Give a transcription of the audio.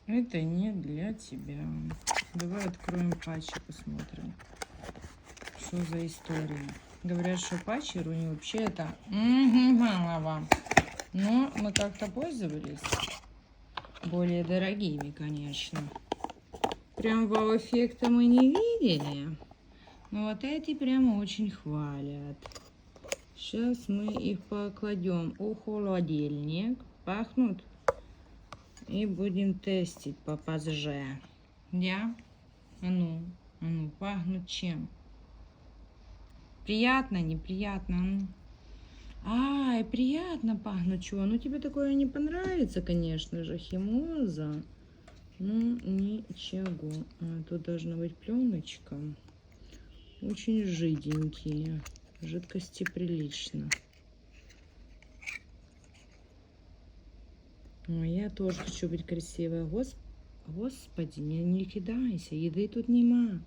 Это не для тебя. Давай откроем патчи, посмотрим, что за история. Говорят, что патчи Руни вообще это малого. Но мы как-то пользовались более дорогими, конечно. Прям вау-эффекта мы не видели. Но вот эти прям очень хвалят. Сейчас мы их покладем у холодильник. Пахнут. И будем тестить попозже. Я? А ну, пахнут чем? Приятно, неприятно? А ну. Ай, приятно пахнут. Чего? Ну тебе такое не понравится, конечно же, химоза. Ну, ничего. Тут должна быть пленочка. Очень жиденькие. Жидкости прилично. Я тоже хочу быть красивой. Господи, не кидайся. Еды тут нема.